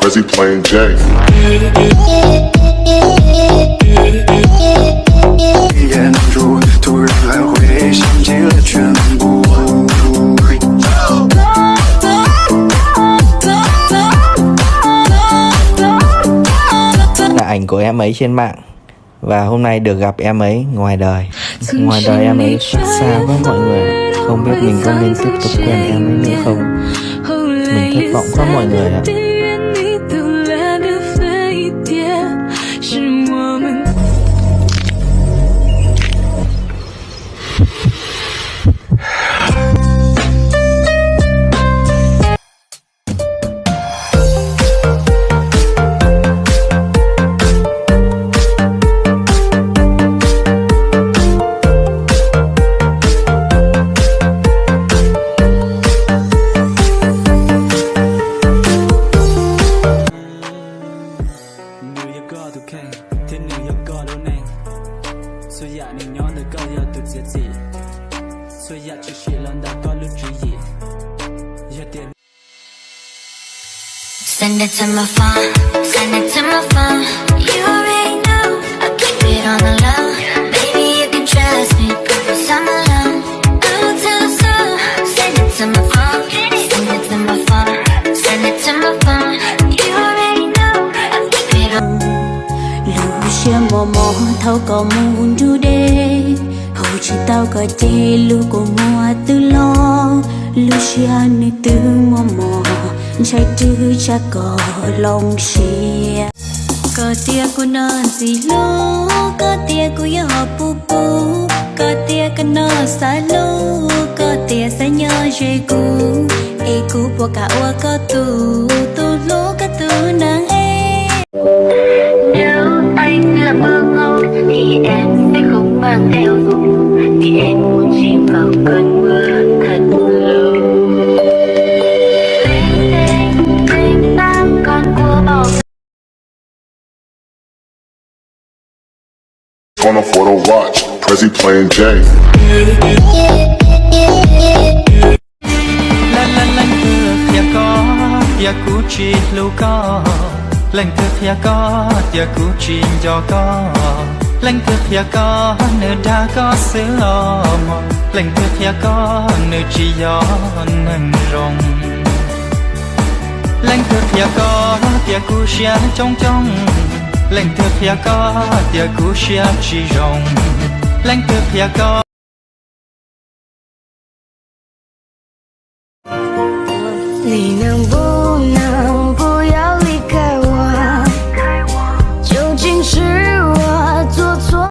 Prezi playing Jay. Là ảnh của em ấy trên mạng. Và hôm nay được gặp em ấy ngoài đời. Ngoài đời em ấy xa với mọi người. Không biết mình có nên tiếp tục quen em ấy nữa không. Mình thất vọng quá mọi người ạ. Send it to my phone, send it to my phone. You already know, I keep it on the low. Baby, you can trust me, promise I'm alone. Go to the soul, send it to my phone, send it to my phone, send it to my phone. You already know, I keep it on. Lucia mò thâu có muốn du đê, hầu chỉ tao có chê lu có mua tư lo. Lucia nơi tư mò trái tư cha có lòng xia. Có tia của non gì lú, có tia của yêu họ pu pu, có tia của nó xa lú, có tia xa nhớ dễ cũ. Ê cũ bỏ cả ua có tu lú có tu nàng ê. Nếu anh là mơ ngông thì em sẽ không mang theo dù, vì em muốn chìm vào cơn mưa thật lâu. On a photo watch, Prezi playing Jay. Tia Gucci Luca, lần tia có tia Gucci cho có, lần tia có nơi đã có sữa mò, lần tia có nơi chỉ gió nâng rồng, lần tia có tia Gucci trong trong, lần tia có tia Gucci chỉ rồng, lần tia có. Lì nàng vô nàng